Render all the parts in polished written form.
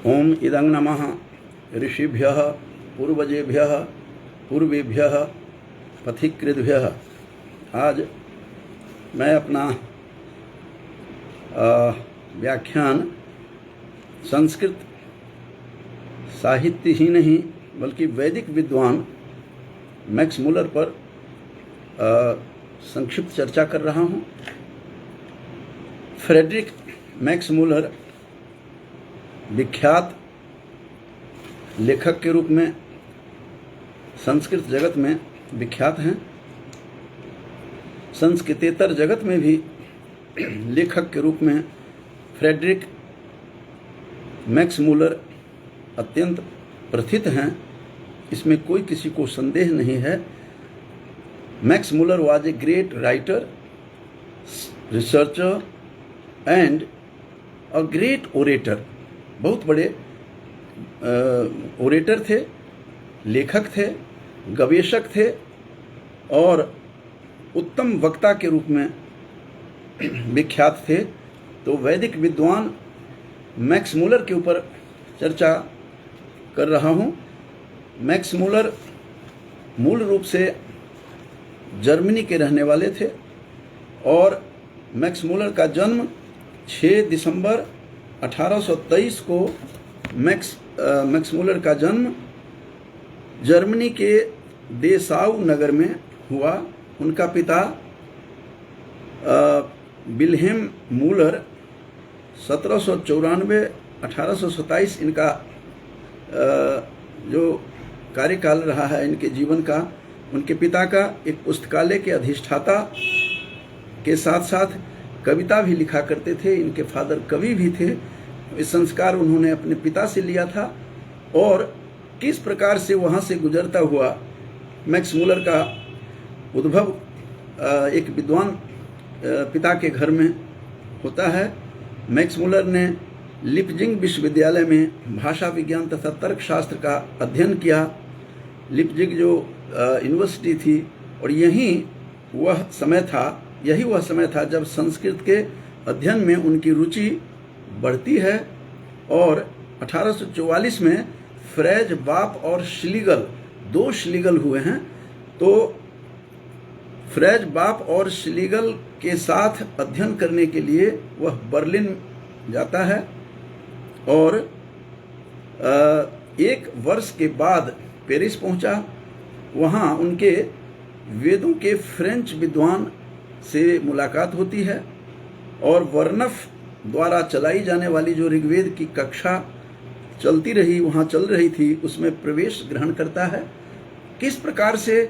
ओम इदं नमः ऋषिभ्यः पूर्वजेभ्यः पूर्वेभ्यः पथिकृद्भ्यः। आज मैं अपना व्याख्यान संस्कृत साहित्य ही नहीं बल्कि वैदिक विद्वान मैक्स मुलर पर संक्षिप्त चर्चा कर रहा हूँ। फ्रेडरिक मैक्स मुलर विख्यात लेखक के रूप में संस्कृत जगत में विख्यात हैं। संस्कृतेतर जगत में भी लेखक के रूप में फ्रेडरिक मैक्स मुलर अत्यंत प्रथित हैं, इसमें कोई किसी को संदेह नहीं है। Max Muller was a great writer, researcher and a great orator. बहुत बड़े ओरेटर थे, लेखक थे, गवेषक थे और उत्तम वक्ता के रूप में विख्यात थे। तो वैदिक विद्वान मैक्स मुलर के ऊपर चर्चा कर रहा हूँ। मैक्स मुलर मूल रूप से जर्मनी के रहने वाले थे और मैक्स मुलर का जन्म 6 दिसंबर 1823 को मैक्स मुलर का जन्म जर्मनी के देसाउ नगर में हुआ। उनका पिता विल्हेम मुलर 1794-1827 इनका जो कार्यकाल रहा है इनके जीवन का। उनके पिता का एक पुस्तकालय के अधिष्ठाता के साथ साथ कविता भी लिखा करते थे। इनके फादर कवि भी थे। इस संस्कार उन्होंने अपने पिता से लिया था और किस प्रकार से वहाँ से गुजरता हुआ मैक्स मुलर का उद्भव एक विद्वान पिता के घर में होता है। मैक्स मुलर ने लिपजिंग विश्वविद्यालय में भाषा विज्ञान तथा तर्कशास्त्र का अध्ययन किया। लिपजिंग जो यूनिवर्सिटी थी और यही वह समय था जब संस्कृत के अध्ययन में उनकी रुचि बढ़ती है और 1844 में फ्रेज बाप और श्लीगल, 2 श्लीगल हुए हैं। तो फ्रेज बाप और श्लीगल के साथ अध्ययन करने के लिए वह बर्लिन जाता है और 1 वर्ष के बाद पेरिस पहुंचा। वहां उनके वेदों के फ्रेंच विद्वान से मुलाकात होती है और वर्नफ द्वारा चलाई जाने वाली जो ऋग्वेद की कक्षा वहाँ चल रही थी, उसमें प्रवेश ग्रहण करता है। किस प्रकार से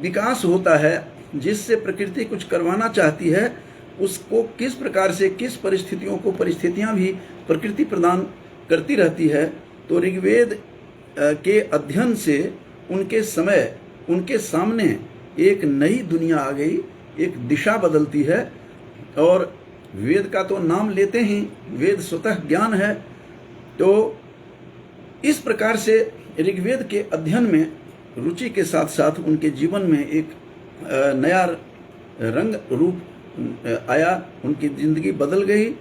विकास होता है, जिससे प्रकृति कुछ करवाना चाहती है उसको किस प्रकार से, किस परिस्थितियाँ भी प्रकृति प्रदान करती रहती है। तो ऋग्वेद के अध्ययन से उनके सामने एक नई दुनिया आ गई, एक दिशा बदलती है। और वेद का तो नाम लेते ही वेद स्वतः ज्ञान है। तो इस प्रकार से ऋग्वेद के अध्ययन में रुचि के साथ साथ उनके जीवन में एक नया रंग रूप आया, उनकी जिंदगी बदल गई।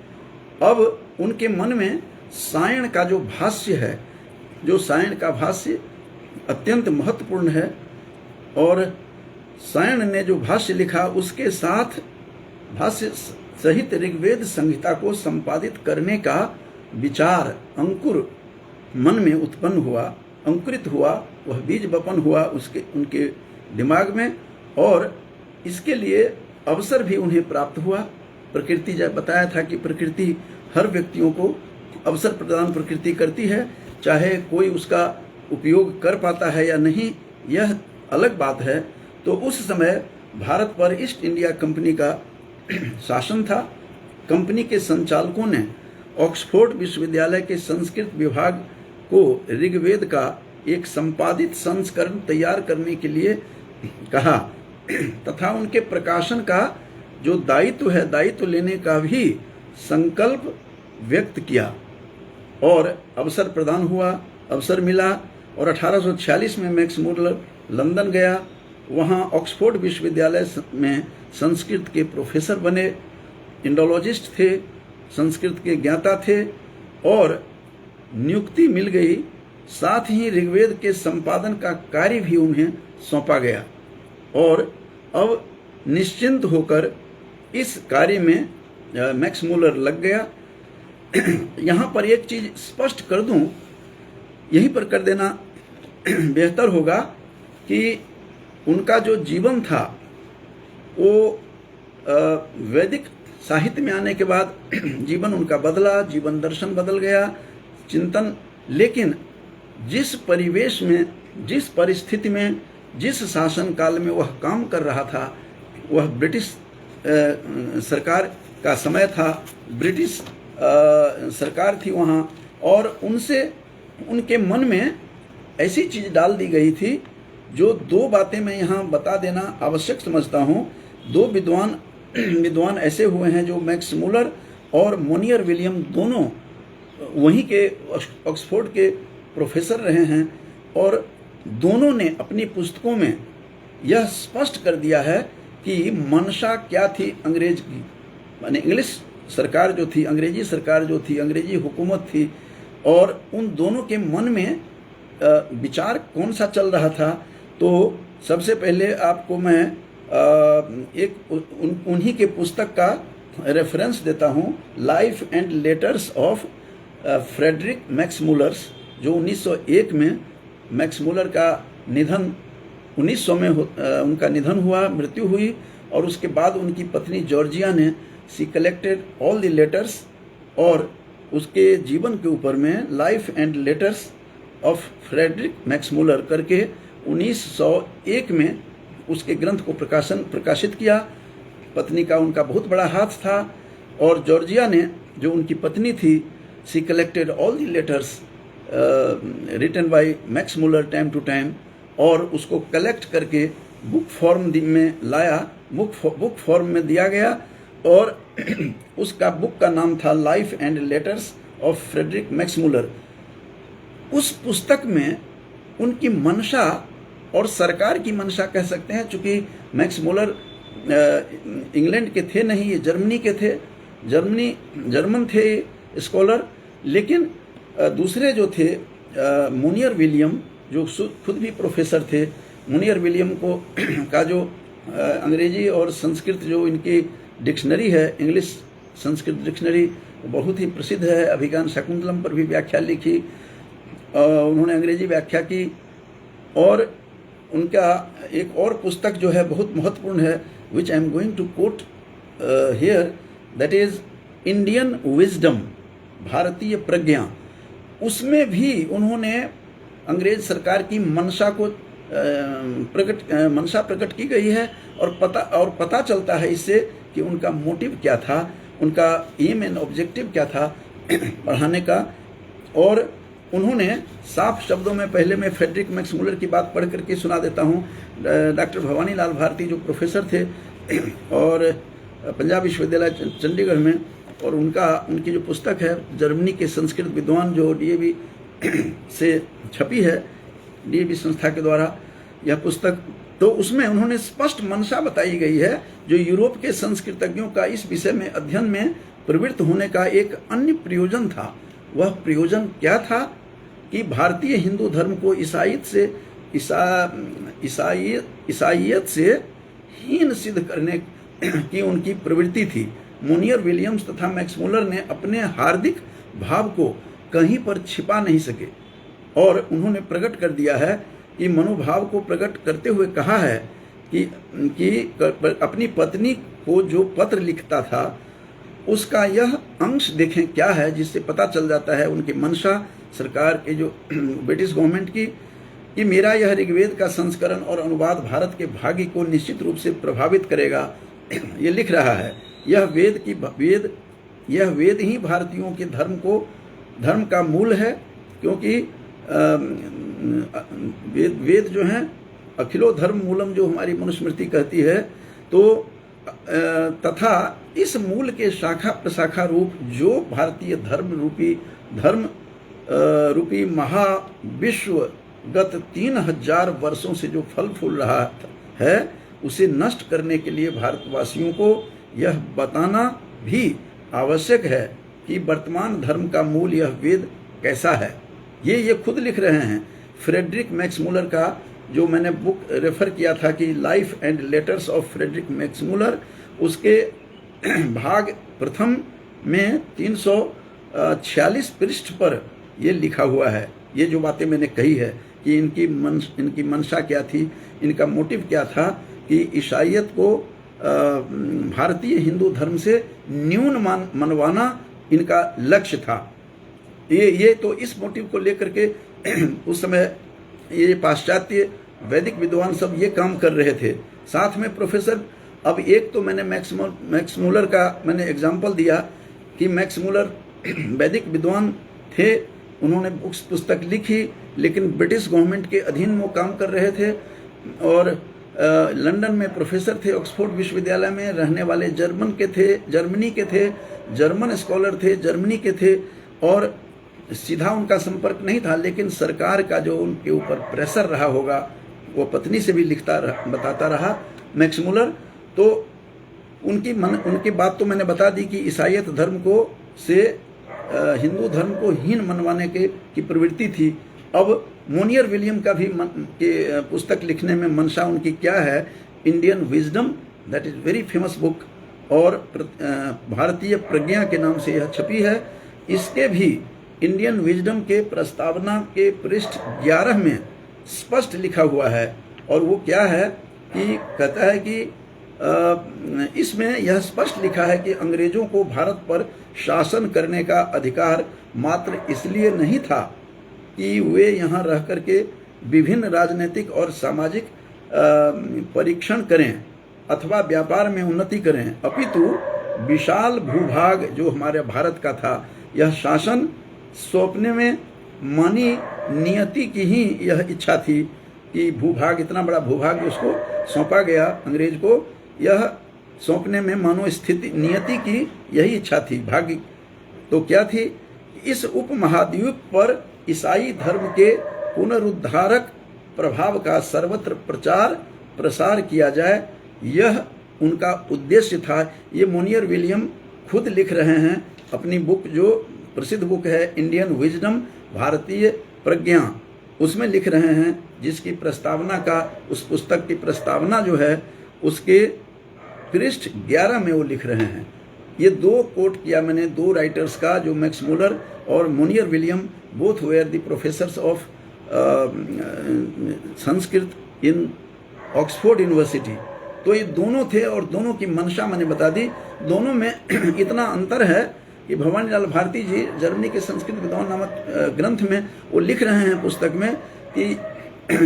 अब उनके मन में सायण का जो भाष्य है, जो सायण का भाष्य अत्यंत महत्वपूर्ण है और सायण ने जो भाष्य लिखा उसके साथ भाष्य सहित ऋग्वेद संहिता को संपादित करने का विचार अंकुर मन में उत्पन्न हुआ, अंकुरित हुआ, वह बीज बपन हुआ उनके दिमाग में और इसके लिए अवसर भी उन्हें प्राप्त हुआ। प्रकृति, जब बताया था कि प्रकृति हर व्यक्तियों को अवसर प्रदान प्रकृति करती है, चाहे कोई उसका उपयोग कर पाता है या नहीं, यह अलग बात है। तो उस समय भारत पर ईस्ट इंडिया कंपनी का शासन था। कंपनी के संचालकों ने ऑक्सफोर्ड विश्वविद्यालय के संस्कृत विभाग को ऋग्वेद का एक संपादित संस्करण तैयार करने के लिए कहा तथा उनके प्रकाशन का जो दायित्व लेने का भी संकल्प व्यक्त किया और अवसर मिला। और 1846 में मैक्स मुलर लंदन गया। वहाँ ऑक्सफोर्ड विश्वविद्यालय में संस्कृत के प्रोफेसर बने, इंडोलॉजिस्ट थे, संस्कृत के ज्ञाता थे और नियुक्ति मिल गई, साथ ही ऋग्वेद के संपादन का कार्य भी उन्हें सौंपा गया और अब निश्चिंत होकर इस कार्य में मैक्स मूलर लग गया। यहाँ पर एक चीज स्पष्ट कर दूं, यहीं पर कर देना बेहतर होगा कि उनका जो जीवन था वो वैदिक साहित्य में आने के बाद जीवन उनका बदला, जीवन दर्शन बदल गया, चिंतन। लेकिन जिस परिवेश में, जिस परिस्थिति में, जिस शासन काल में वह काम कर रहा था, वह ब्रिटिश सरकार का समय था, ब्रिटिश सरकार थी वहाँ, और उनसे उनके मन में ऐसी चीज डाल दी गई थी जो दो बातें मैं यहाँ बता देना आवश्यक समझता हूँ। दो विद्वान ऐसे हुए हैं जो मैक्स मूलर और मोनियर विलियम, दोनों वहीं के ऑक्सफोर्ड के प्रोफेसर रहे हैं, और दोनों ने अपनी पुस्तकों में यह स्पष्ट कर दिया है कि मंशा क्या थी अंग्रेज की, माने इंग्लिश सरकार जो थी, अंग्रेजी सरकार जो थी, अंग्रेजी हुकूमत थी, और उन दोनों के मन में विचार कौन सा चल रहा था। तो सबसे पहले आपको मैं एक उन्हीं के पुस्तक का रेफरेंस देता हूँ, life and letters of Friedrich Max Muller's, जो 1901 में मैक्स मूलर का निधन 1900 में उनका निधन हुआ, मृत्यु हुई, और उसके बाद उनकी पत्नी जॉर्जिया ने she collected all the letters, और उसके जीवन के ऊपर में life and letters of Friedrich Max Muller करके 1901 में उसके ग्रंथ को प्रकाशित किया। पत्नी का उनका बहुत बड़ा हाथ था, और जॉर्जिया ने, जो उनकी पत्नी थी, she collected all the letters written by Max Muller time to time, और उसको कलेक्ट करके बुक फॉर्म में लाया, बुक फॉर्म में दिया गया, और उसका बुक का नाम था life and letters of Friedrich Max Muller. उस पुस्तक में उनकी मंशा, और सरकार की मंशा कह सकते हैं, चूंकि मैक्स मूलर इंग्लैंड के थे नहीं, ये जर्मनी के थे, जर्मन थे स्कॉलर। लेकिन दूसरे जो थे मोनियर विलियम, जो खुद भी प्रोफेसर थे, मोनियर विलियम को का जो अंग्रेजी और संस्कृत जो इनकी डिक्शनरी है, इंग्लिश संस्कृत डिक्शनरी, बहुत ही प्रसिद्ध है। अभिज्ञान शकुंतलम पर भी व्याख्या लिखी, उन्होंने अंग्रेजी व्याख्या की, और उनका एक और पुस्तक जो है बहुत महत्वपूर्ण है, which I am going to quote here, that is Indian wisdom, भारतीय प्रज्ञा। उसमें भी उन्होंने अंग्रेज सरकार की मंशा को मंशा प्रकट की गई है, और पता चलता है इससे कि उनका मोटिव क्या था, उनका एम एंड ऑब्जेक्टिव क्या था पढ़ाने का। और उन्होंने साफ शब्दों में, पहले मैं फ्रेडरिक मैक्स मूलर की बात पढ़ करके सुना देता हूँ। डॉक्टर भवानी लाल भारती जो प्रोफेसर थे और पंजाब विश्वविद्यालय चंडीगढ़ में, और उनकी जो पुस्तक है जर्मनी के संस्कृत विद्वान, जो डीएवी से छपी है, डीएवी संस्था के द्वारा यह पुस्तक, तो उसमें उन्होंने स्पष्ट मंशा बताई गई है, जो यूरोप के संस्कृतज्ञों का इस विषय में अध्ययन में प्रवृत्त होने का एक अन्य प्रयोजन था। वह प्रयोजन क्या था कि भारतीय हिंदू धर्म को ईसाईयत से हीन सिद्ध करने की उनकी प्रवृत्ति थी। मोनियर विलियम्स तथा मैक्स मूलर ने अपने हार्दिक भाव को कहीं पर छिपा नहीं सके, और उन्होंने प्रकट कर दिया है कि मनोभाव को प्रकट करते हुए कहा है कि अपनी पत्नी को जो पत्र लिखता था उसका यह अंश देखें क्या है, जिससे पता चल जाता है उनकी मंशा, सरकार के जो ब्रिटिश गवर्नमेंट की, कि मेरा यह ऋग्वेद का संस्करण और अनुवाद भारत के भाग्य को निश्चित रूप से प्रभावित करेगा। ये लिख रहा है, यह वेद ही भारतीयों के धर्म का मूल है, क्योंकि वेद जो हैं अखिलो धर्म मूलम, जो हमारी मनुस्मृति कहती है। तो तथा इस मूल के शाखा प्रशाखा रूप जो भारतीय धर्म रूपी महाविश्वगत 3000 वर्षों से जो फल फूल रहा है, उसे नष्ट करने के लिए भारतवासियों को यह बताना भी आवश्यक है कि वर्तमान धर्म का मूल यह वेद कैसा है, ये खुद लिख रहे हैं। फ्रेडरिक मैक्समूलर का जो मैंने बुक रेफर किया था कि life and letters of Friedrich Max Muller, उसके भाग प्रथम में 346 पृष्ठ पर ये लिखा हुआ है। ये जो बातें मैंने कही है कि इनकी मंशा क्या थी, इनका मोटिव क्या था कि ईसाइयत को भारतीय हिंदू धर्म से न्यून मनवाना इनका लक्ष्य था। ये तो इस मोटिव को लेकर के उस समय ये पाश्चात्य वैदिक विद्वान सब ये काम कर रहे थे। साथ में प्रोफेसर, अब एक तो मैंने मैक्समूलर का मैंने एग्जाम्पल दिया कि मैक्समूलर वैदिक विद्वान थे, उन्होंने पुस्तक लिखी, लेकिन ब्रिटिश गवर्नमेंट के अधीन वो काम कर रहे थे और लंदन में प्रोफेसर थे, ऑक्सफोर्ड विश्वविद्यालय में रहने वाले जर्मनी के थे, जर्मन स्कॉलर थे, जर्मनी के थे और सीधा उनका संपर्क नहीं था, लेकिन सरकार का जो उनके ऊपर प्रेशर रहा होगा, वो पत्नी से भी बताता रहा मैक्समूलर। तो उनकी बात तो मैंने बता दी कि ईसाइयत धर्म को से हिंदू धर्म को हीन मनवाने की प्रवृत्ति थी। अब मोनियर विलियम का भी पुस्तक लिखने में मंशा उनकी क्या है, Indian wisdom, that is very famous book, और भारतीय प्रज्ञा के नाम से यह छपी है। इसके भी इंडियन विजडम के प्रस्तावना के पृष्ठ 11 में स्पष्ट लिखा हुआ है, और वो क्या है कि कहता है कि इसमें यह स्पष्ट लिखा है कि अंग्रेजों को भारत पर शासन करने का अधिकार मात्र इसलिए नहीं था कि वे यहाँ रह करके विभिन्न राजनीतिक और सामाजिक परीक्षण करें अथवा व्यापार में उन्नति करें, अपितु विशाल भूभाग जो हमारे भारत का था, यह शासन सौंपने में मानी नियति की ही यह इच्छा थी कि भूभाग, इतना बड़ा भूभाग उसको सौंपा गया अंग्रेज को, यह सौंपने में मानो स्थिति नियति की यही इच्छा थी, भाग्य तो क्या थी, इस उपमहाद्वीप पर ईसाई धर्म के पुनरुद्धारक प्रभाव का सर्वत्र प्रचार प्रसार किया जाए, यह उनका उद्देश्य था। ये मोनियर विलियम खुद लिख रहे हैं अपनी बुक, जो प्रसिद्ध बुक है इंडियन विजडम, भारतीय प्रज्ञा, उसमें लिख रहे हैं, जिसकी प्रस्तावना का, उस पुस्तक की प्रस्तावना जो है उसके पृष्ठ 11 में वो लिख रहे हैं। ये दो कोट किया मैंने, दो राइटर्स का, जो मैक्समूलर और Monier William, both were the professors of Sanskrit in Oxford University. तो ये दोनों थे और दोनों की मंशा मैंने बता दी। दोनों में इतना अंतर है कि भवानी लाल भारती जी जर्मनी के संस्कृत विद्वान नामक ग्रंथ में वो लिख रहे हैं पुस्तक में कि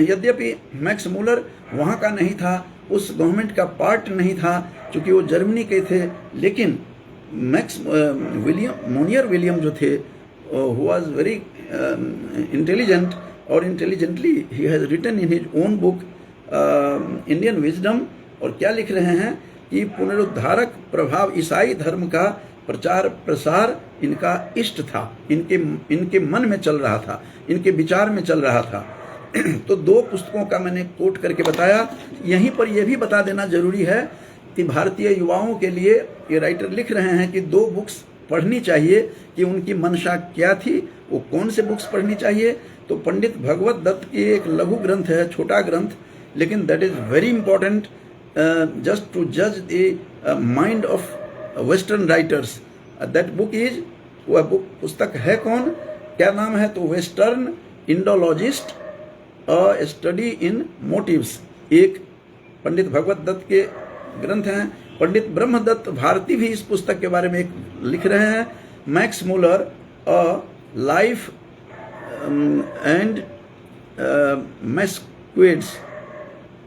यद्यपि मैक्समूलर वहाँ का नहीं था, उस गवर्नमेंट का पार्ट नहीं था, क्योंकि वो जर्मनी के थे, लेकिन मोनियर विलियम जो थे, who was very intelligent, और intelligently he has written in his own book Indian wisdom, और क्या लिख रहे हैं कि पुनरुद्धारक प्रभाव ईसाई धर्म का प्रचार प्रसार इनका इष्ट था, इनके मन में चल रहा था, इनके विचार में चल रहा था। तो दो पुस्तकों का मैंने कोट करके बताया। यहीं पर यह भी बता देना जरूरी है कि भारतीय युवाओं के लिए ये राइटर लिख रहे हैं कि दो बुक्स पढ़नी चाहिए, कि उनकी मंशा क्या थी, वो कौन से बुक्स पढ़नी चाहिए। तो पंडित भगवत दत्त की एक लघु ग्रंथ है, छोटा ग्रंथ, लेकिन that is very important just to जज the mind of western writers. That book is, वह बुक पुस्तक है कौन, क्या नाम है, तो western Indologist a study in motives. एक पंडित भगवत दत्त के ग्रंथ हैं। पंडित ब्रह्मदत्त भारती भी इस पुस्तक के बारे में एक लिख रहे हैं, मैक्समूलर अ लाइफ एंड मैस्क्वेड्स।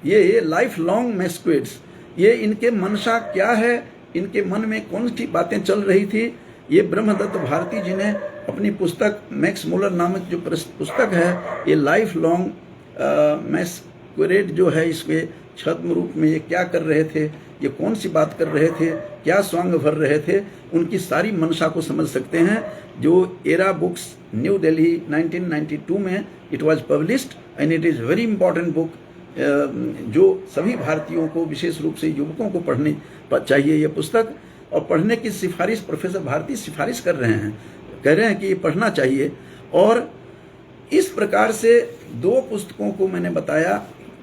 ये लाइफ लॉन्ग मैस्क्वेड्स, ये इनके मंशा क्या है, इनके मन में कौन सी बातें चल रही थी, ये ब्रह्मदत्त भारती जी ने अपनी पुस्तक मैक्समूलर नामक जो पुस्तक है, ये लाइफ लॉन्ग मैस्क्वेड जो है, इसमें छद्म रूप में ये क्या कर रहे थे, ये कौन सी बात कर रहे थे, क्या स्वांग भर रहे थे, उनकी सारी मंशा को समझ सकते हैं। जो एरा बुक्स न्यू दिल्ली 1992 में it was published and it is very important book, जो सभी भारतीयों को, विशेष रूप से युवकों को पढ़नी चाहिए ये पुस्तक। और पढ़ने की सिफारिश प्रोफेसर भारती सिफारिश कर रहे हैं, कह रहे हैं कि ये पढ़ना चाहिए। और इस प्रकार से दो पुस्तकों को मैंने बताया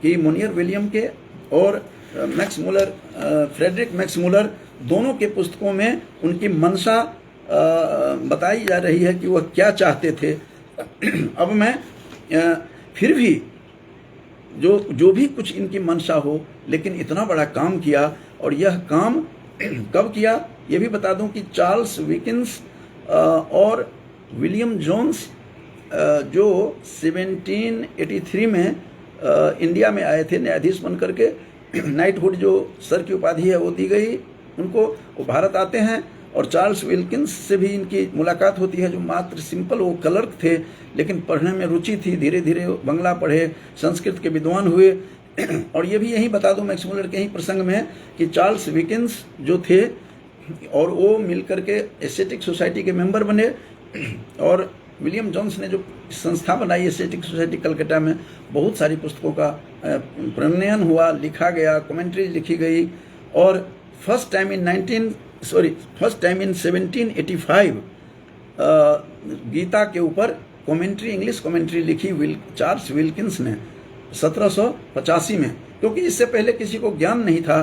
कि मोनियर विलियम के और Max Muller, Friedrich Max Muller, दोनों के पुस्तकों में उनकी मंशा बताई जा रही है कि वह क्या चाहते थे। अब मैं फिर भी जो भी कुछ इनकी मंशा हो, लेकिन इतना बड़ा काम किया, और यह काम कब किया ये भी बता दूं कि चार्ल्स विकिंस और विलियम जोन्स जो 1783 में इंडिया में आए थे न्यायाधीश बन करके, नाइटहुड जो सर की उपाधि है वो दी गई उनको, वो भारत आते हैं। और चार्ल्स विल्किंस से भी इनकी मुलाकात होती है, जो मात्र सिंपल वो क्लर्क थे, लेकिन पढ़ने में रुचि थी, धीरे धीरे बंगला पढ़े, संस्कृत के विद्वान हुए। और ये भी यही बता दूं मैक्स मुलर के ही प्रसंग में कि चार्ल्स विकिंस जो थे और वो मिलकर के एस्थेटिक सोसाइटी के मेंबर बने, और विलियम जोन्स ने जो संस्था बनाई एस्थेटिक सोसाइटी कलकत्ता में, बहुत सारी पुस्तकों का प्रणयन हुआ, लिखा गया, कमेंट्रीज लिखी गई। और फर्स्ट टाइम इन 1785 गीता के ऊपर कमेंट्री, इंग्लिश कमेंट्री लिखी चार्ल्स विल्किंस ने 1785 में, क्योंकि इससे पहले किसी को ज्ञान नहीं था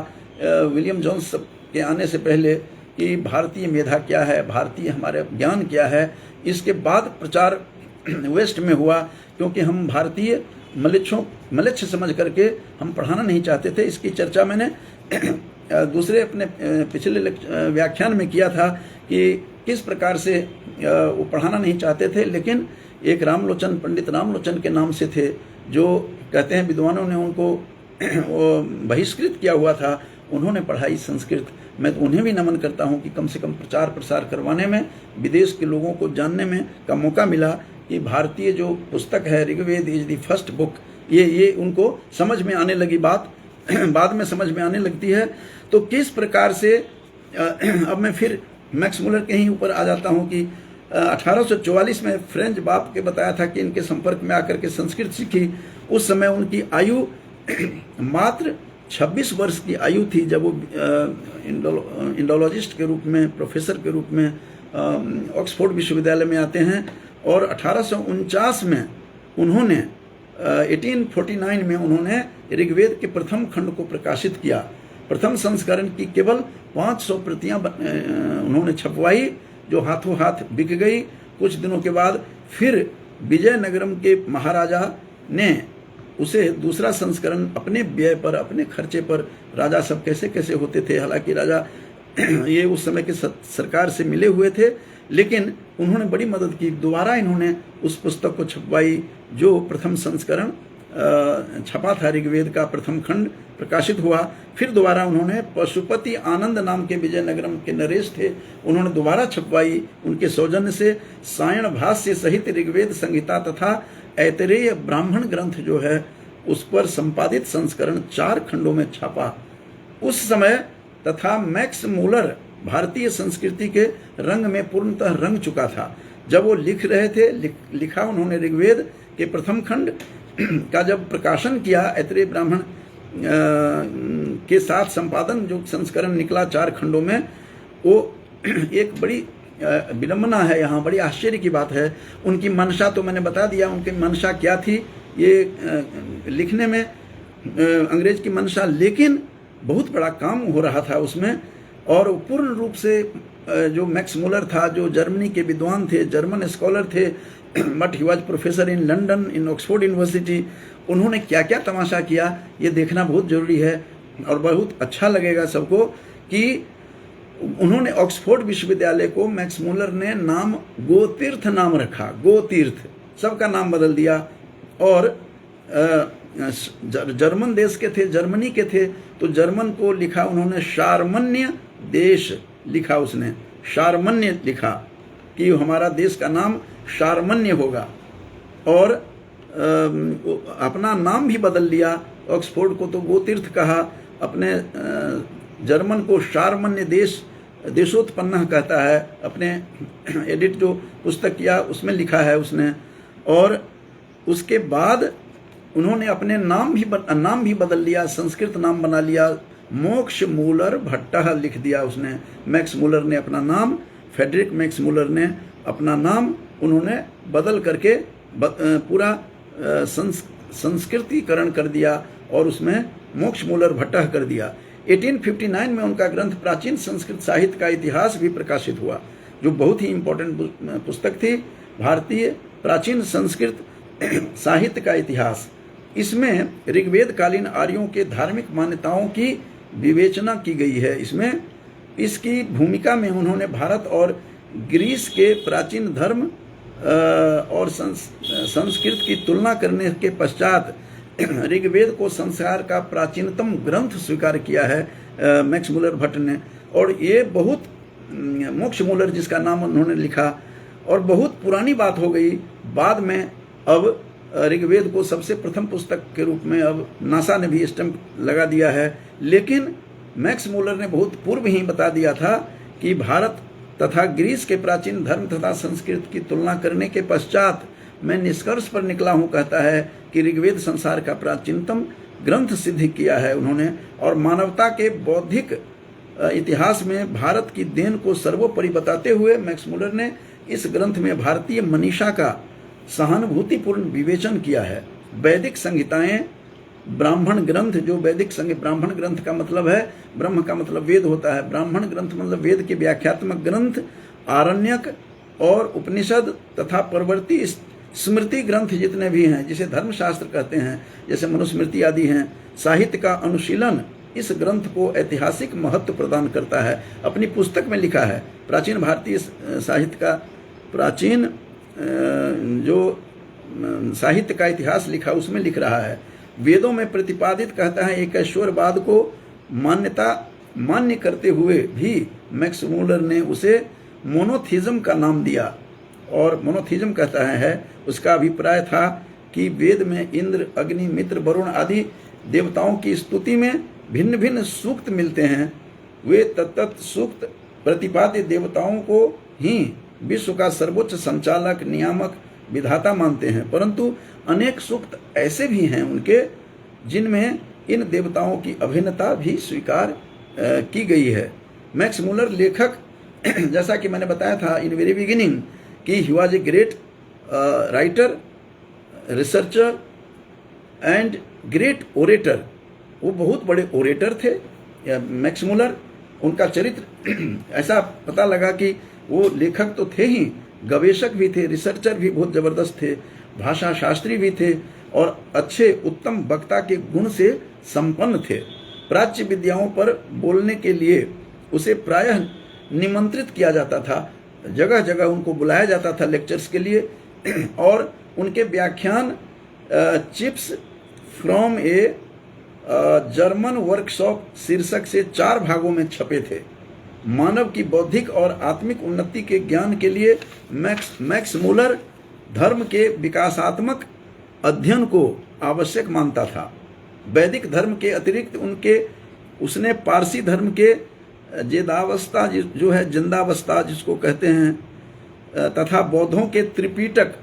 विलियम जोन्स के आने से पहले कि भारतीय मेधा क्या है, भारतीय हमारे ज्ञान क्या है। इसके बाद प्रचार वेस्ट में हुआ, क्योंकि हम भारतीय मलेच्छ समझ करके हम पढ़ाना नहीं चाहते थे। इसकी चर्चा मैंने दूसरे अपने पिछले व्याख्यान में किया था कि किस प्रकार से वो पढ़ाना नहीं चाहते थे, लेकिन एक रामलोचन, पंडित रामलोचन के नाम से थे, जो कहते हैं विद्वानों ने उनको बहिष्कृत किया हुआ था, उन्होंने पढ़ाई संस्कृत। मैं तो उन्हें भी नमन करता हूं कि कम से कम प्रचार प्रसार करवाने में, विदेश के लोगों को जानने में का मौका मिला कि भारतीय जो पुस्तक है Rigveda is the first book, ये उनको समझ में आने लगी बात, बाद में समझ में आने लगती है। तो किस प्रकार से अब मैं फिर मैक्स मुलर के ही ऊपर आ जाता हूं कि 1844 में फ्रेंच बाप के बताया था कि इनके संपर्क में आकर के संस्कृत सीखी। उस समय उनकी आयु मात्र 26 वर्ष की आयु थी, जब वो इंडोलॉजिस्ट के रूप में, प्रोफेसर के रूप में ऑक्सफोर्ड विश्वविद्यालय में आते हैं। और 1849 में उन्होंने 1849 में उन्होंने ऋग्वेद के प्रथम खंड को प्रकाशित किया। प्रथम संस्करण की केवल 500 प्रतियां उन्होंने छपवाई, जो हाथों हाथ बिक गई। कुछ दिनों के बाद फिर विजयनगरम के महाराजा ने उसे दूसरा संस्करण अपने व्यय पर, अपने खर्चे पर, राजा सब कैसे कैसे होते थे, हालांकि राजा ये उस समय के सरकार से मिले हुए थे, लेकिन उन्होंने बड़ी मदद की। दोबारा इन्होंने उस पुस्तक को छपवाई, जो प्रथम संस्करण छपा था ऋग्वेद का प्रथम खंड प्रकाशित हुआ। फिर दोबारा उन्होंने पशुपति आनंद नाम के विजयनगरम के नरेश थे, उन्होंने दोबारा छपवाई। उनके सौजन्य से सायण भाष्य सहित ऋग्वेद संहिता तथा ऐतरेय ब्राह्मण ग्रंथ जो है उस पर संपादित संस्करण 4 खंडों में छपा। उस समय तथा मैक्स मुलर भारतीय संस्कृति के रंग में पूर्णतः रंग चुका था। जब वो लिख रहे थे, लिखा उन्होंने ऋग्वेद के प्रथम खंड का जब प्रकाशन किया, ऐतरेय ब्राह्मण के साथ संपादन जो संस्करण निकला 4 खंडों में, वो एक बड़ी विडंबना है, यहाँ बड़ी आश्चर्य की बात है। उनकी मंशा तो मैंने बता दिया, उनकी मंशा क्या थी ये लिखने में, अंग्रेज की मंशा, लेकिन बहुत बड़ा काम हो रहा था उसमें। और पूर्ण रूप से जो मैक्स मुलर था, जो जर्मनी के विद्वान थे, जर्मन स्कॉलर थे, but he was professor in London, in Oxford university, उन्होंने क्या क्या तमाशा किया ये देखना बहुत जरूरी है। और बहुत अच्छा लगेगा सबको कि उन्होंने ऑक्सफोर्ड विश्वविद्यालय को मैक्स मुलर ने नाम गोतीर्थ नाम रखा, गोतीर्थ, सबका नाम बदल दिया। और जर्मन देश के थे, जर्मनी के थे, तो जर्मन को लिखा उन्होंने शारमन्य देश लिखा, उसने शारमन्य लिखा कि हमारा देश का नाम शारमन्य होगा। और अपना नाम भी बदल लिया, ऑक्सफोर्ड को तो गोतीर्थ कहा, अपने जर्मन को शारमन्य देश, देशोत्पन्न कहता है। अपने एडिट जो पुस्तक किया उसमें लिखा है उसने। और उसके बाद उन्होंने अपने नाम भी बदल लिया, संस्कृत नाम बना लिया, मोक्ष मुलर भट्टः लिख दिया उसने। मैक्स मुलर ने अपना नाम, फ्रेडरिक मैक्स मुलर ने अपना नाम उन्होंने बदल करके पूरा संस्कृतिकरण कर दिया और उसमें मोक्षमूलर भट्टः कर दिया। 1859 में उनका ग्रंथ प्राचीन संस्कृत साहित्य का इतिहास भी प्रकाशित हुआ, जो बहुत ही इम्पोर्टेंट पुस्तक थी, भारतीय प्राचीन संस्कृत साहित्य का इतिहास। इसमें ऋग्वेद कालीन आर्यों के धार्मिक मान्यताओं की विवेचना की गई है। इसमें इसकी भूमिका में उन्होंने भारत और ग्रीस के प्राचीन धर्म और संस्कृत की तुलना करने के पश्चात ऋग्वेद को संसार का प्राचीनतम ग्रंथ स्वीकार किया है मैक्समूलर भट्ट ने। और ये बहुत मोक्षमूलर जिसका नाम उन्होंने लिखा, और बहुत पुरानी बात हो गई। बाद में अब ऋग्वेद को सबसे प्रथम पुस्तक के रूप में अब नासा ने भी स्टैंप लगा दिया है। लेकिन मैक्समूलर ने बहुत पूर्व ही बता दिया था कि भारत तथा ग्रीस के प्राचीन धर्म तथा संस्कृत की तुलना करने के पश्चात मैं निष्कर्ष पर निकला हूँ, कहता है कि ऋग्वेद संसार का प्राचीनतम ग्रंथ सिद्ध किया है उन्होंने। और मानवता के बौद्धिक इतिहास में भारत की देन को सर्वोपरि बताते हुए मैक्समूलर ने इस ग्रंथ में भारतीय मनीषा का सहानुभूतिपूर्ण विवेचन किया है। वैदिक संहिताएं, ब्राह्मण ग्रंथ, जो वैदिक ब्राह्मण ग्रंथ का मतलब है, ब्रह्म का मतलब वेद होता है, ब्राह्मण ग्रंथ मतलब वेद के व्याख्यात्मक ग्रंथ, आरण्यक और उपनिषद तथा परवर्ती स्मृति ग्रंथ जितने भी हैं, जिसे धर्मशास्त्र कहते हैं, जैसे मनुस्मृति आदि हैं, साहित्य का अनुशीलन इस ग्रंथ को ऐतिहासिक महत्व प्रदान करता है। अपनी पुस्तक में लिखा है, प्राचीन भारतीय साहित्य का प्राचीन जो साहित्य का इतिहास लिखा, उसमें लिख रहा है, वेदों में प्रतिपादित, कहता है, एकैश्वरवाद को मान्य करते हुए भी मैक्समूलर ने उसे मोनोथिज्म का नाम दिया। और मोनोथिज्म कहता है उसका अभिप्राय था कि वेद में इंद्र, अग्नि, मित्र, वरुण आदि देवताओं की स्तुति में भिन्न भिन्न सूक्त मिलते हैं। वे तत्त सूक्त प्रतिपाद्य देवताओं को ही विश्व का सर्वोच्च संचालक, नियामक, विधाता मानते हैं, परंतु अनेक सूक्त ऐसे भी हैं उनके जिनमें इन देवताओं की अभिन्नता भी स्वीकार की गई है। मैक्समूलर लेखक, जैसा कि मैंने बताया था इन वेरी बिगिनिंग कि he was a great writer, researcher and great orator. वो बहुत बड़े ओरेटर थे मैक्समूलर। उनका चरित्र ऐसा पता लगा कि वो लेखक तो थे ही, गवेषक भी थे, रिसर्चर भी बहुत जबरदस्त थे, भाषा शास्त्री भी थे और अच्छे उत्तम वक्ता के गुण से संपन्न थे। प्राच्य विद्याओं पर बोलने के लिए उसे प्रायः निमंत्रित किया जाता था, जगह जगह उनको बुलाया जाता था लेक्चर्स के लिए, और उनके व्याख्यान chips from a German workshop शीर्षक से 4 भागों में छपे थे। मानव की बौद्धिक और आत्मिक उन्नति के ज्ञान के लिए मैक्समूलर धर्म के विकासात्मक अध्ययन को आवश्यक मानता था। वैदिक धर्म के अतिरिक्त उसने पारसी धर्म के जेदावस्था जो है, जिंदावस्था जिसको कहते हैं, तथा बौद्धों के त्रिपिटक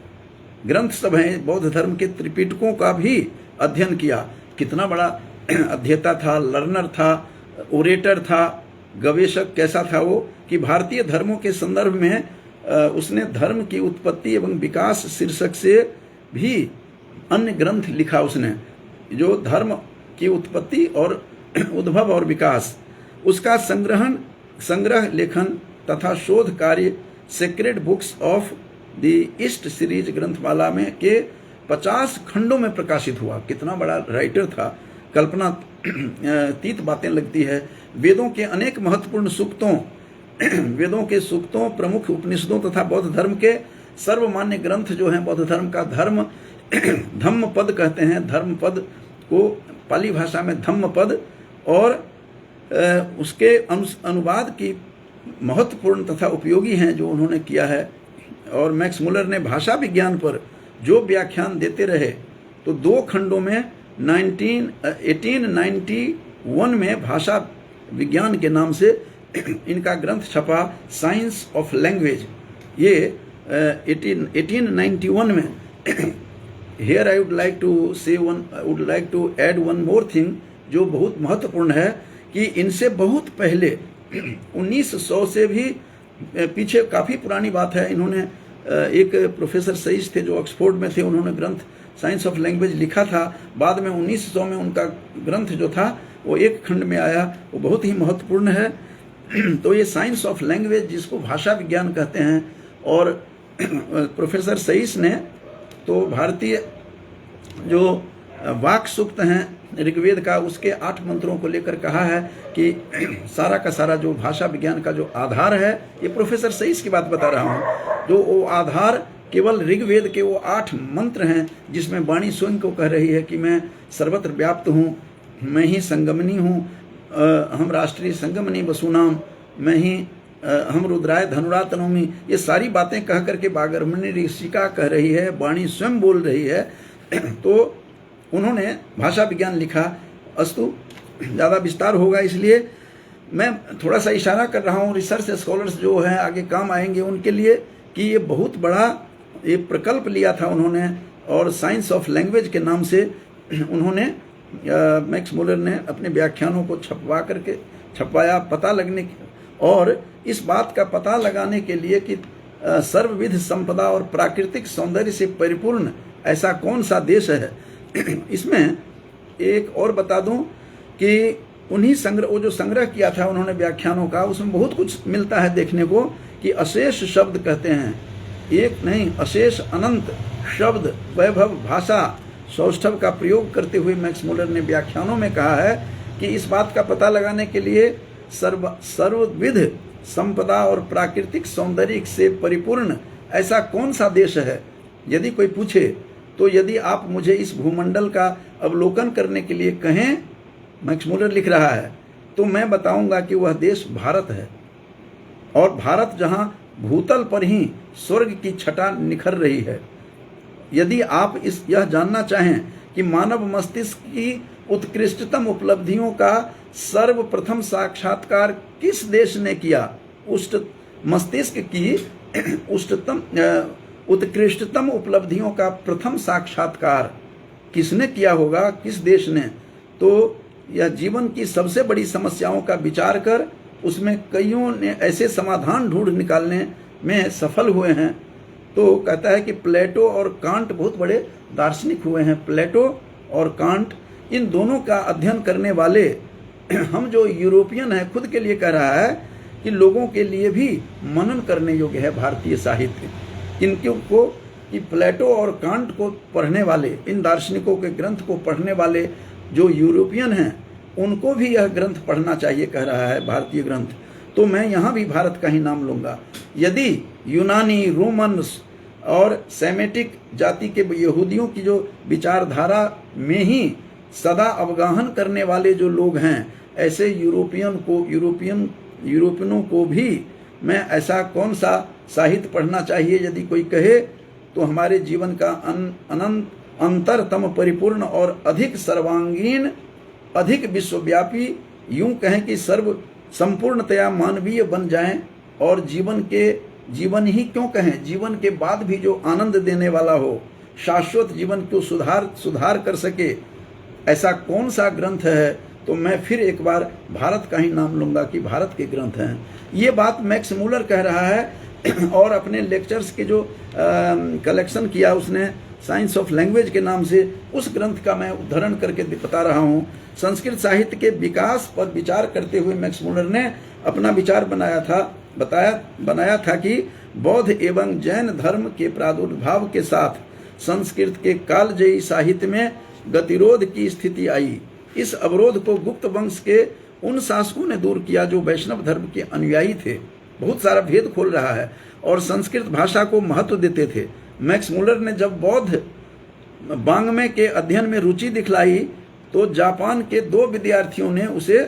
ग्रंथ सब हैं, बौद्ध धर्म के त्रिपिटकों का भी अध्ययन किया। कितना बड़ा अध्येता था, लर्नर था, ओरेटर था, गवेषक कैसा था वो, कि भारतीय धर्मों के संदर्भ में उसने धर्म की उत्पत्ति एवं विकास शीर्षक से भी अन्य ग्रंथ लिखा उसने, जो धर्म की उत्पत्ति और उद्भव और विकास, उसका संग्रह लेखन तथा शोध कार्य sacred books of the east series ग्रंथमाला में के 50 खंडों में प्रकाशित हुआ। कितना बड़ा राइटर था, कल्पना तीत बातें लगती है। वेदों के अनेक महत्वपूर्ण सूक्तों, वेदों के सूक्तों, प्रमुख उपनिषदों तथा बौद्ध धर्म के सर्वमान्य ग्रंथ जो हैं, बौद्ध धर्म का धम्म पद कहते हैं, धर्म पद को पाली भाषा में धम्म पद, और उसके अनुवाद की महत्वपूर्ण तथा उपयोगी हैं जो उन्होंने किया है। और मैक्समूलर ने भाषा विज्ञान पर जो व्याख्यान देते रहे, तो 2 खंडों में 1891 में भाषा विज्ञान के नाम से इनका ग्रंथ छपा, साइंस ऑफ लैंग्वेज। ये 1891 में। Here I would like to add one more thing जो बहुत महत्वपूर्ण है, कि इनसे बहुत पहले 1900 से भी पीछे, काफ़ी पुरानी बात है, इन्होंने एक प्रोफेसर सईस थे जो ऑक्सफोर्ड में थे, उन्होंने ग्रंथ साइंस ऑफ लैंग्वेज लिखा था। बाद में 1900 में उनका ग्रंथ जो था वो एक खंड में आया, वो बहुत ही महत्वपूर्ण है। तो ये साइंस ऑफ लैंग्वेज जिसको भाषा विज्ञान कहते हैं, और प्रोफेसर सईस ने तो भारतीय जो वाक सूक्त हैं ऋग्वेद का, उसके 8 मंत्रों को लेकर कहा है कि सारा का सारा जो भाषा विज्ञान का जो आधार है, ये प्रोफेसर सईस की बात बता रहा हूँ, जो वो आधार केवल ऋग्वेद के वो 8 मंत्र हैं, जिसमें वाणी स्वयं को कह रही है कि मैं सर्वत्र व्याप्त हूँ, मैं ही संगमनी हूँ, हम राष्ट्रीय संगमनी वसुनाम, मैं ही हम रुद्राय धनुरा तनोमी। ये सारी बातें कह करके बागरमणी ऋषिका कह रही है, वाणी स्वयं बोल रही है। तो उन्होंने भाषा विज्ञान लिखा। अस्तु, ज़्यादा विस्तार होगा इसलिए मैं थोड़ा सा इशारा कर रहा हूँ रिसर्च स्कॉलर्स जो हैं आगे काम आएंगे उनके लिए, कि ये बहुत बड़ा ये प्रकल्प लिया था उन्होंने, और साइंस ऑफ लैंग्वेज के नाम से उन्होंने मैक्स मुलर ने अपने व्याख्यानों को छपवाया, पता लगने और इस बात का पता लगाने के लिए कि सर्वविध संपदा और प्राकृतिक सौंदर्य से परिपूर्ण ऐसा कौन सा देश है। इसमें एक और बता दूं कि उन्हीं वो जो संग्रह किया था उन्होंने व्याख्यानों का, उसमें बहुत कुछ मिलता है देखने को, कि अशेष शब्द कहते हैं, एक नहीं अशेष अनंत शब्द, वैभव, भाषा, सौष्ठव का प्रयोग करते हुए मैक्स मुलर ने व्याख्यानों में कहा है कि इस बात का पता लगाने के लिए सर्वविध संपदा और प्राकृतिक सौंदर्य से परिपूर्ण ऐसा कौन सा देश है। यदि कोई पूछे तो यदि आप मुझे इस भूमंडल का अवलोकन करने के लिए कहें, मैक्स मुलर लिख रहा है, तो मैं बताऊंगा कि वह देश भारत है। और भारत जहां भूतल पर ही स्वर्ग की छटा निखर रही है। यदि आप यह जानना चाहें कि मानव मस्तिष्क की उत्कृष्टतम उपलब्धियों का सर्वप्रथम साक्षात्कार किस देश ने किया, मस्तिष्क की उत्कृष्टतम उपलब्धियों का प्रथम साक्षात्कार किसने किया होगा, किस देश ने, तो यह जीवन की सबसे बड़ी समस्याओं का विचार कर उसमें कईयों ने ऐसे समाधान ढूंढ निकालने में सफल हुए हैं। तो कहता है कि प्लेटो और कांट बहुत बड़े दार्शनिक हुए हैं। प्लेटो और कांट, इन दोनों का अध्ययन करने वाले हम जो यूरोपियन है, खुद के लिए कह रहा है कि लोगों के लिए भी मनन करने योग्य है भारतीय साहित्य। इनको कि प्लेटो और कांट को पढ़ने वाले, इन दार्शनिकों के ग्रंथ को पढ़ने वाले जो यूरोपियन हैं, उनको भी यह ग्रंथ पढ़ना चाहिए, कह रहा है भारतीय ग्रंथ। तो मैं यहाँ भी भारत का ही नाम लूँगा। यदि यूनानी, रोमन्स और सेमेटिक जाति के यहूदियों की जो विचारधारा में ही सदा अवगाहन करने वाले जो लोग हैं, ऐसे यूरोपियनों को भी मैं ऐसा कौन सा साहित्य पढ़ना चाहिए यदि कोई कहे, तो हमारे जीवन का अनंत अंतरतम परिपूर्ण और अधिक सर्वांगीण, अधिक विश्वव्यापी, यूं कहें कि संपूर्णतया मानवीय बन जाएं, और जीवन ही क्यों कहें, जीवन के बाद भी जो आनंद देने वाला हो, शाश्वत जीवन को सुधार कर सके, ऐसा कौन सा ग्रंथ है। तो मैं फिर एक बार भारत का ही नाम लूँगा कि भारत के ग्रंथ हैं। ये बात मैक्स मुलर कह रहा है, और अपने लेक्चर्स के जो कलेक्शन किया उसने साइंस ऑफ लैंग्वेज के नाम से, उस ग्रंथ का मैं उद्धरण करके बता रहा हूँ। संस्कृत साहित्य के विकास पर विचार करते हुए मैक्स मुलर ने अपना विचार बनाया था कि बौद्ध एवं जैन धर्म के प्रादुर्भाव के साथ संस्कृत के कालजयी साहित्य में गतिरोध की स्थिति आई। इस अवरोध को गुप्त वंश के उन शासकों ने दूर किया जो वैष्णव धर्म के अनुयायी थे। बहुत सारा भेद खोल रहा है, और संस्कृत भाषा को महत्व देते थे। मैक्स मुलर ने जब बौद्ध वाङ्मय के अध्ययन में रुचि दिखलाई, तो जापान के 2 विद्यार्थियों ने उसे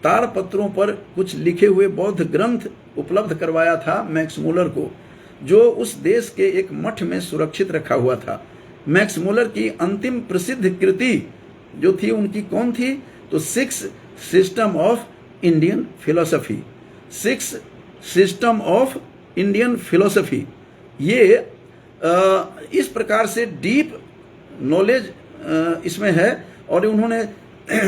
ताड़पत्रों पर कुछ लिखे हुए बौद्ध ग्रंथ उपलब्ध करवाया था मैक्स मुलर को, जो उस देश के एक मठ में सुरक्षित रखा हुआ था। मैक्स मुलर की अंतिम प्रसिद्ध कृति जो थी उनकी कौन थी, तो 6 system of Indian philosophy. 6 system of Indian philosophy, ये इस प्रकार से डीप नॉलेज इसमें है। और उन्होंने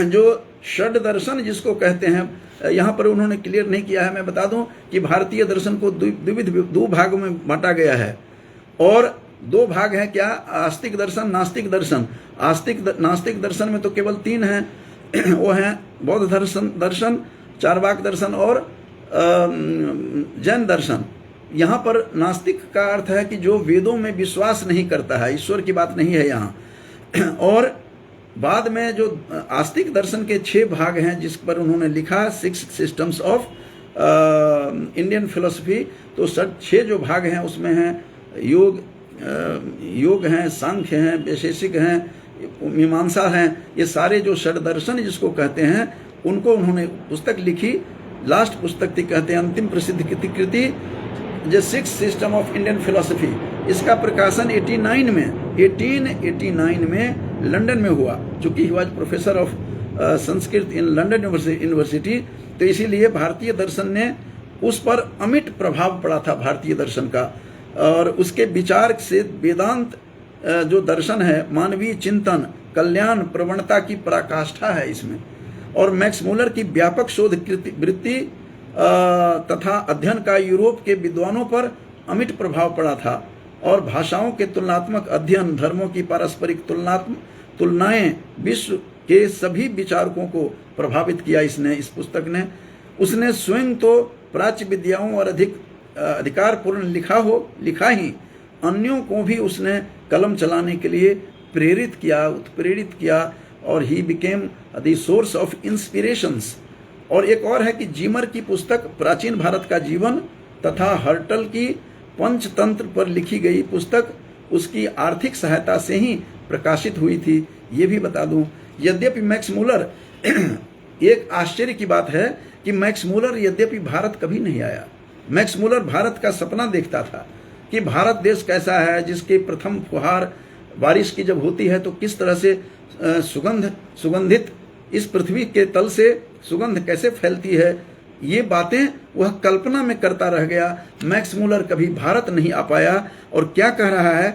जो षड दर्शन जिसको कहते हैं, यहाँ पर उन्होंने क्लियर नहीं किया है। मैं बता दूं कि भारतीय दर्शन को दो भागों में बांटा गया है। और दो भाग हैं क्या, आस्तिक दर्शन, नास्तिक दर्शन। नास्तिक दर्शन में तो केवल तीन हैं, वो हैं बौद्ध दर्शन, चार्वाक दर्शन और जैन दर्शन। यहाँ पर नास्तिक का अर्थ है कि जो वेदों में विश्वास नहीं करता है, ईश्वर की बात नहीं है यहाँ। और बाद में जो आस्तिक दर्शन के 6 भाग हैं जिस पर उन्होंने लिखा 6 सिस्टम्स ऑफ इंडियन फिलोसफी, तो 6 जो भाग हैं उसमें हैं योग हैं, सांख्य हैं, वैशेषिक हैं, मीमांसा हैं, ये सारे जो षड दर्शन जिसको कहते हैं उनको उन्होंने पुस्तक लिखी। लास्ट पुस्तक थी, कहते हैं अंतिम प्रसिद्ध कृति the 6 system of Indian philosophy. इसका प्रकाशन 1889 में लंदन में हुआ, चूंकि he was professor of Sanskrit in London university, तो इसीलिए भारतीय दर्शन ने उस पर अमिट प्रभाव पड़ा था भारतीय दर्शन का। और उसके विचार से वेदांत जो दर्शन है, मानवीय चिंतन, कल्याण, प्रवणता की पराकाष्ठा है इसमें। और मैक्स मूलर की व्यापक शोध वृत्ति तथा अध्ययन का यूरोप के विद्वानों पर अमिट प्रभाव पड़ा था। और भाषाओं के तुलनात्मक अध्ययन, धर्मों की पारस्परिक तुलनाएं विश्व के सभी विचारकों को प्रभावित किया इस पुस्तक ने। उसने स्वयं तो प्राच्य विद्याओं और अधिकारपूर्ण लिखा ही, अन्यों को भी उसने कलम चलाने के लिए उत्प्रेरित किया। और he became the source of inspirations. और एक और है कि जीमर की पुस्तक प्राचीन भारत का जीवन तथा हर्टल की पंचतंत्र पर लिखी गई पुस्तक उसकी आर्थिक सहायता से ही प्रकाशित हुई थी, ये भी बता दूं। यद्यपि मैक्स मूलर एक आश्चर्य की बात है कि मैक्स मूलर यद्यपि भारत कभी नहीं आया। मैक्स मूलर भारत का सपना देखता था कि भारत देश कैसा है, जिसके प्रथम फुहार बारिश की जब होती है तो किस तरह से सुगंधित इस पृथ्वी के तल से सुगंध कैसे फैलती है, ये बातें वह कल्पना में करता रह गया। मैक्स मूलर कभी भारत नहीं आ पाया। और क्या कह रहा है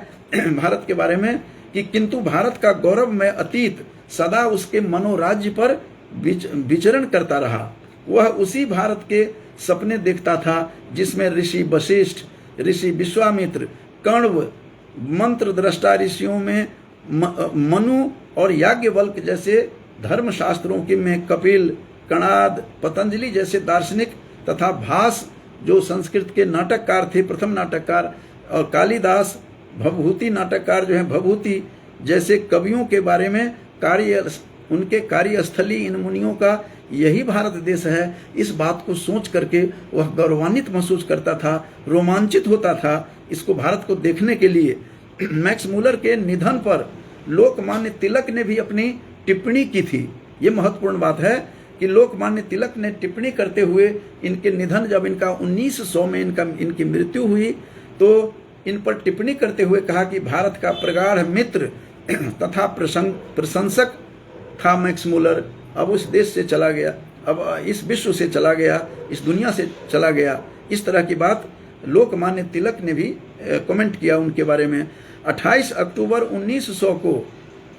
भारत के बारे में कि किंतु भारत का गौरवमय अतीत सदा उसके मनोराज्य पर विचरण करता रहा। वह उसी भारत के सपने देखता था जिसमें ऋषि वशिष्ठ, ऋषि विश्वामित्र, कण्व, मंत्र दृष्टा ऋषियों में मनु और याज्ञवल्क्य जैसे धर्मशास्त्रों के में कपिल, कणाद, पतंजलि जैसे दार्शनिक तथा भास जो संस्कृत के नाटककार थे, प्रथम नाटककार, और कालिदास, भवभूति नाटककार जो हैं, भवभूति जैसे कवियों के बारे में उनके कार्यस्थली इन मुनियों का यही भारत देश है। इस बात को सोच करके वह गौरवान्वित महसूस करता था, रोमांचित होता था इसको भारत को देखने के लिए। मैक्स मूलर के निधन पर लोकमान्य तिलक ने भी अपनी टिप्पणी की थी। ये महत्वपूर्ण बात है कि लोकमान्य तिलक ने टिप्पणी करते हुए इनके निधन, जब इनका 1900 में इनकी मृत्यु हुई, तो इन पर टिप्पणी करते हुए कहा कि भारत का प्रगाढ़ मित्र तथा प्रशंसक था मैक्स मूलर, अब उस देश से चला गया, अब इस विश्व से चला गया, इस दुनिया से चला गया। इस तरह की बात लोकमान्य तिलक ने भी कमेंट किया उनके बारे में। 28 अक्टूबर 1900 को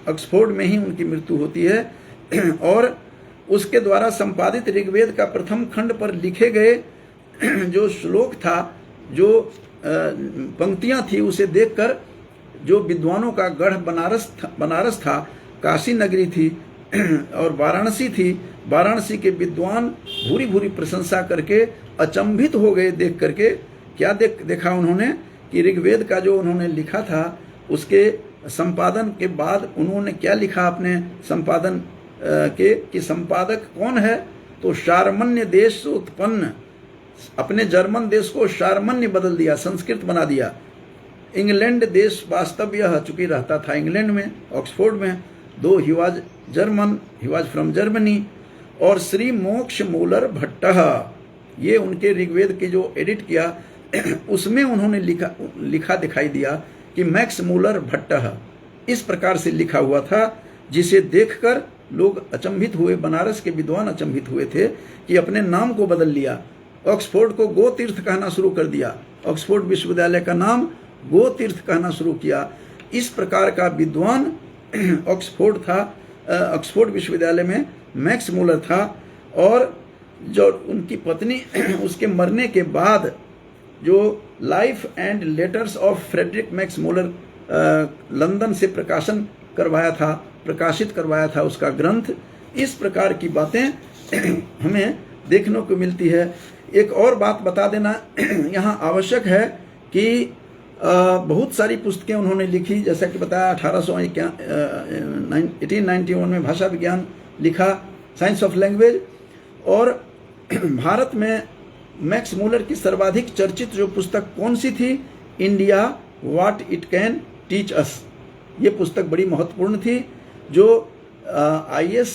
ऑक्सफोर्ड में ही उनकी मृत्यु होती है। और उसके द्वारा संपादित ऋग्वेद का प्रथम खंड पर लिखे गए जो श्लोक था, जो पंक्तियां थी, उसे देखकर जो विद्वानों का गढ़ बनारस था, काशी नगरी थी और वाराणसी थी, वाराणसी के विद्वान भूरी भूरी प्रशंसा करके अचंभित हो गए देख करके। क्या देखा उन्होंने कि ऋग्वेद का जो उन्होंने लिखा था उसके संपादन के बाद उन्होंने क्या लिखा अपने संपादन के, कि संपादक कौन है, तो शारमन्य देश से उत्पन्न, अपने जर्मन देश को शारमन्य बदल दिया, संस्कृत बना दिया। इंग्लैंड देश वास्तव्य चूंकि रहता था इंग्लैंड में, ऑक्सफोर्ड में, दो he was German, he was from Germany. और श्री मोक्ष मूलर भट्ट, ये उनके ऋग्वेद के जो एडिट किया उसमें उन्होंने लिखा दिखाई दिया कि मैक्स मूलर भट्ट, इस प्रकार से लिखा हुआ था, जिसे देखकर लोग अचंभित हुए, बनारस के विद्वान अचंभित हुए थे कि अपने नाम को बदल लिया, ऑक्सफोर्ड को गो तीर्थ कहना शुरू कर दिया, ऑक्सफोर्ड विश्वविद्यालय का नाम गो तीर्थ कहना शुरू किया। इस प्रकार का विद्वान ऑक्सफोर्ड था, ऑक्सफोर्ड विश्वविद्यालय में मैक्स मूलर था। और जो उनकी पत्नी उसके मरने के बाद जो life and letters of Friedrich Max Muller London से प्रकाशित करवाया था उसका ग्रंथ। इस प्रकार की बातें हमें देखने को मिलती है। एक और बात बता देना यहाँ आवश्यक है कि बहुत सारी पुस्तकें उन्होंने लिखी, जैसा कि बताया 1891 में भाषा विज्ञान लिखा, साइंस ऑफ लैंग्वेज। और भारत में मैक्स मूलर की सर्वाधिक चर्चित जो पुस्तक कौन सी थी? India what it can teach us. ये पुस्तक बड़ी महत्वपूर्ण थी। जो IAS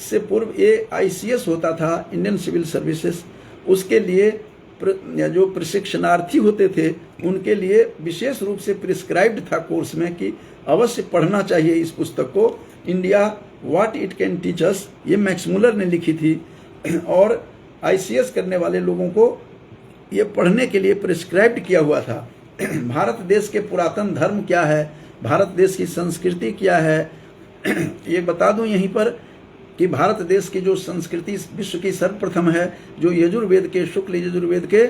से पूर्व AICS होता था, इंडियन सिविल सर्विसेज, उसके लिए जो प्रशिक्षणार्थी होते थे उनके लिए विशेष रूप से प्रिस्क्राइब्ड था कोर्स में कि अवश्य पढ़ना चाहिए इस पुस्तक को। India what it can teach us, ये मैक्स मूलर ने लिखी थी और ICS करने वाले लोगों को ये पढ़ने के लिए प्रिस्क्राइब्ड किया हुआ था। भारत देश के पुरातन धर्म क्या है, भारत देश की संस्कृति क्या है, ये बता दूं यहीं पर कि भारत देश की जो संस्कृति विश्व की सर्वप्रथम है, जो यजुर्वेद के शुक्ल यजुर्वेद के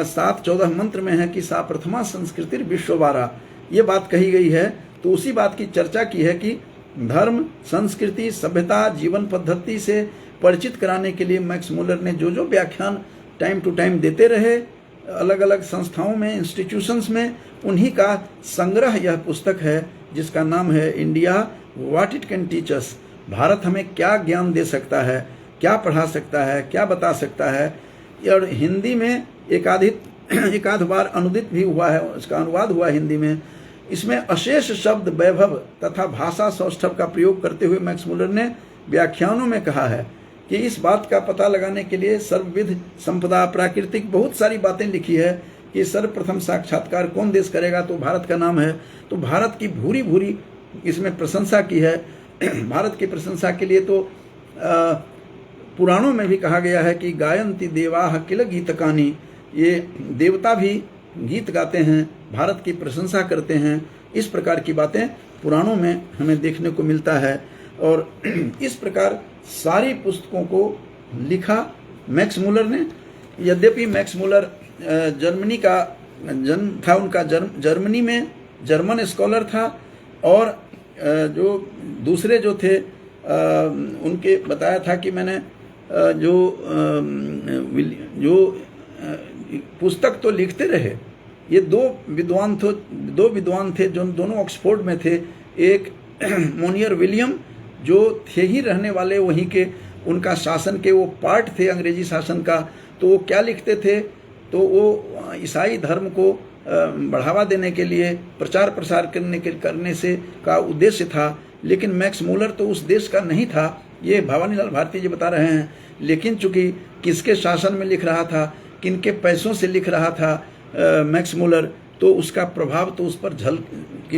7-14 मंत्र में है कि सा प्रथमा संस्कृति विश्ववारा, ये बात कही गई है। तो उसी बात की चर्चा की है कि धर्म, संस्कृति, सभ्यता, जीवन पद्धति से परिचित कराने के लिए मैक्स मूलर ने जो जो व्याख्यान टाइम टू टाइम देते रहे अलग अलग संस्थाओं में, इंस्टीट्यूशंस में, उन्हीं का संग्रह यह पुस्तक है जिसका नाम है India what it can teach us. Bharat हमें क्या ज्ञान दे सकता है, क्या पढ़ा सकता है, क्या बता सकता है। और हिंदी में एक आध बार अनुदित भी हुआ है, उसका अनुवाद हुआ हिंदी में। इसमें अशेष शब्द, वैभव तथा भाषा सौष्ठव का प्रयोग करते हुए मैक्स मूलर ने व्याख्यानों में कहा है कि इस बात का पता लगाने के लिए सर्वविध संपदा, प्राकृतिक, बहुत सारी बातें लिखी है कि सर्वप्रथम साक्षात्कार कौन देश करेगा, तो भारत का नाम है। तो भारत की भूरी भूरी इसमें प्रशंसा की है। भारत की प्रशंसा के लिए तो पुराणों में भी कहा गया है कि गायन्ति देवाः किल गीतकानि, ये देवता भी गीत गाते हैं, भारत की प्रशंसा करते हैं। इस प्रकार की बातें पुराणों में हमें देखने को मिलता है। और इस प्रकार सारी पुस्तकों को लिखा मैक्स मूलर ने। यद्यपि मैक्स मूलर जर्मनी का जन्म था, उनका जर्मनी में जर्मन स्कॉलर था। और जो दूसरे जो थे उनके बताया था कि मैंने जो पुस्तक तो लिखते रहे, ये दो विद्वान थे जो दोनों ऑक्सफोर्ड में थे। एक मोनियर विलियम जो थे ही रहने वाले वहीं के, उनका शासन के वो पार्ट थे अंग्रेजी शासन का। तो वो क्या लिखते थे, तो वो ईसाई धर्म को बढ़ावा देने के लिए प्रचार प्रसार करने से का उद्देश्य था। लेकिन मैक्स मूलर तो उस देश का नहीं था, ये भवानीलाल भारती जी बता रहे हैं। लेकिन चूंकि किसके शासन में लिख रहा था, किनके पैसों से लिख रहा था मैक्स मूलर, तो उसका प्रभाव तो उस पर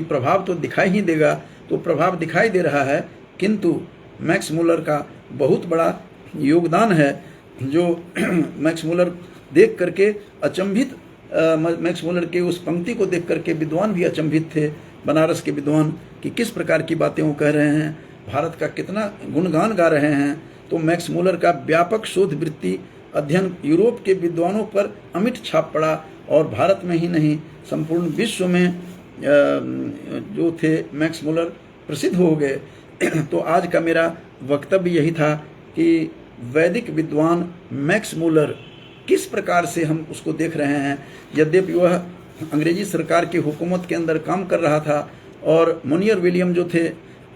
प्रभाव तो दिखाई ही देगा। तो प्रभाव दिखाई दे रहा है, किंतु मैक्स मूलर का बहुत बड़ा योगदान है जो मैक्स मूलर देख करके अचंभित, मैक्स मूलर के उस पंक्ति को देख करके विद्वान भी अचंभित थे, बनारस के विद्वान, कि किस प्रकार की बातें वो कह रहे हैं, भारत का कितना गुणगान गा रहे हैं। तो मैक्स मूलर का व्यापक शोध वृत्ति अध्ययन यूरोप के विद्वानों पर अमिट छाप पड़ा और भारत में ही नहीं संपूर्ण विश्व में जो थे मैक्स मूलर प्रसिद्ध हो गए। तो आज का मेरा वक्तव्य यही था कि वैदिक विद्वान मैक्स मूलर किस प्रकार से हम उसको देख रहे हैं। यद्यपि वह अंग्रेजी सरकार की हुकूमत के अंदर काम कर रहा था और मोनियर विलियम जो थे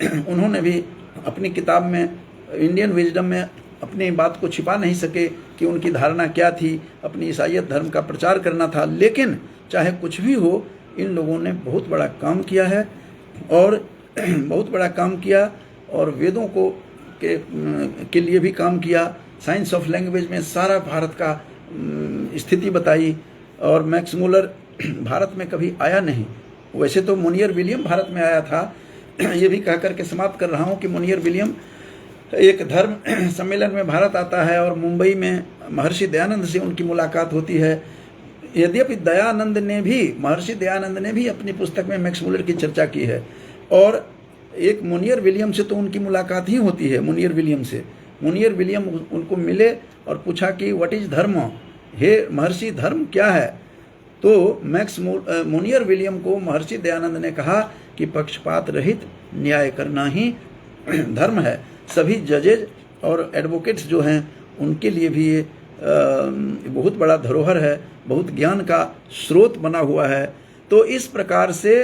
उन्होंने भी अपनी किताब में इंडियन विजडम में अपनी बात को छिपा नहीं सके कि उनकी धारणा क्या थी, अपनी ईसाईयत धर्म का प्रचार करना था। लेकिन चाहे कुछ भी हो, इन लोगों ने बहुत बड़ा काम किया है और बहुत बड़ा काम किया और वेदों को के लिए भी काम किया। साइंस ऑफ लैंग्वेज में सारा भारत का स्थिति बताई। और मैक्स मूलर भारत में कभी आया नहीं, वैसे तो मोनियर विलियम भारत में आया था। ये भी कह करके समाप्त कर रहा हूँ कि मोनियर विलियम एक धर्म सम्मेलन में भारत आता है और मुंबई में महर्षि दयानंद से उनकी मुलाकात होती है। यद्यपि महर्षि दयानंद ने भी अपनी पुस्तक में मैक्स मूलर की चर्चा की है। और एक मोनियर विलियम से तो उनकी मुलाकात ही होती है। मोनियर विलियम उनको मिले और पूछा कि व्हाट इज धर्म, हे महर्षि, धर्म क्या है? तो मैक्स मोनियर विलियम को महर्षि दयानंद ने कहा कि पक्षपात रहित न्याय करना ही धर्म है। सभी जजेज और एडवोकेट्स जो हैं उनके लिए भी ये बहुत बड़ा धरोहर है, बहुत ज्ञान का स्रोत बना हुआ है। तो इस प्रकार से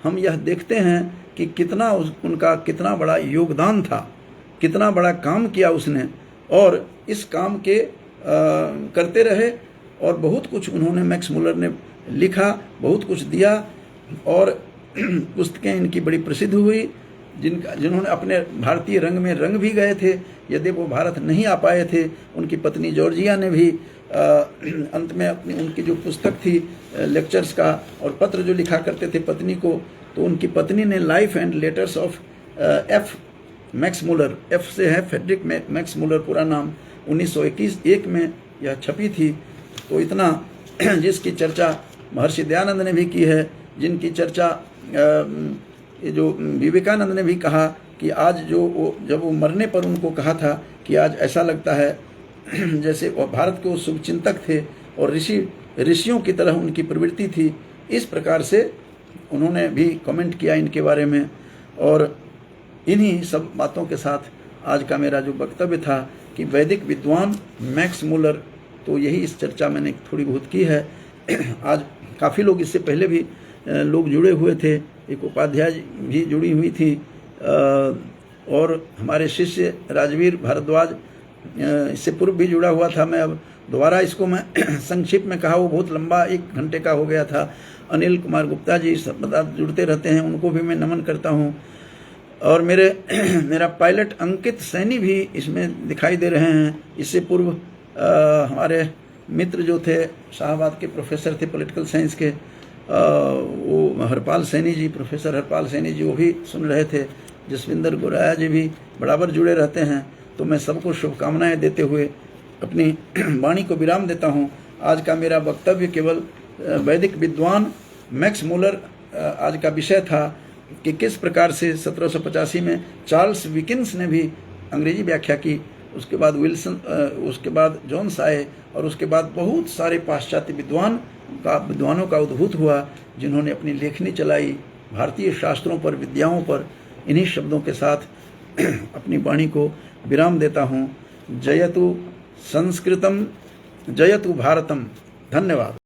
हम यह देखते हैं कि कितना उनका कितना बड़ा योगदान था, कितना बड़ा काम किया उसने, और इस काम के करते रहे। और बहुत कुछ उन्होंने, मैक्स मुलर ने लिखा, बहुत कुछ दिया, और पुस्तकें इनकी बड़ी प्रसिद्ध हुई। जिन्होंने अपने भारतीय रंग में रंग भी गए थे। यदि वो भारत नहीं आ पाए थे, उनकी पत्नी जॉर्जिया ने भी अंत में अपनी उनकी जो पुस्तक थी लेक्चर्स का और पत्र जो लिखा करते थे पत्नी को, तो उनकी पत्नी ने life and letters of F Max Muller, F से है फ्रेडरिक मैक्स मुलर पूरा नाम, 1921 में यह छपी थी। तो इतना जिसकी चर्चा महर्षि दयानंद ने भी की है, जिनकी चर्चा ये जो विवेकानंद ने भी कहा कि आज जब वो मरने पर उनको कहा था कि आज ऐसा लगता है जैसे वो भारत के वो शुभचिंतक थे और ऋषियों की तरह उनकी प्रवृत्ति थी। इस प्रकार से उन्होंने भी कमेंट किया इनके बारे में। और इन्हीं सब बातों के साथ आज का मेरा जो वक्तव्य था कि वैदिक विद्वान मैक्स मुलर, तो यही इस चर्चा मैंने थोड़ी बहुत की है। आज काफ़ी लोग, इससे पहले भी लोग जुड़े हुए थे, एक उपाध्याय भी जुड़ी हुई थी, और हमारे शिष्य राजवीर भारद्वाज इससे पूर्व भी जुड़ा हुआ था। मैं अब दोबारा इसको मैं संक्षिप्त में कहा, वो बहुत लंबा 1 घंटे का हो गया था। अनिल कुमार गुप्ता जी सदा जुड़ते रहते हैं, उनको भी मैं नमन करता हूँ। और मेरा पायलट अंकित सैनी भी इसमें दिखाई दे रहे हैं। इससे पूर्व हमारे मित्र जो थे, शाहबाद के प्रोफेसर थे पॉलिटिकल साइंस के, वो हरपाल सैनी जी, प्रोफेसर हरपाल सैनी जी, वो भी सुन रहे थे। जसविंदर गोराया जी भी बराबर जुड़े रहते हैं। तो मैं सबको शुभकामनाएं देते हुए अपनी वाणी को विराम देता हूं। आज का मेरा वक्तव्य केवल वैदिक विद्वान मैक्स मुलर आज का विषय था कि किस प्रकार से 1785 में चार्ल्स विकिंस ने भी अंग्रेजी व्याख्या की, उसके बाद विल्सन, उसके बाद जोन्स आए, और उसके बाद बहुत सारे पाश्चात्य विद्वानों का उद्भूत हुआ, जिन्होंने अपनी लेखनी चलाई भारतीय शास्त्रों पर, विद्याओं पर। इन्हीं शब्दों के साथ अपनी वाणी को विराम देता हूँ। जयतु संस्कृतम, जयतु भारतम। धन्यवाद।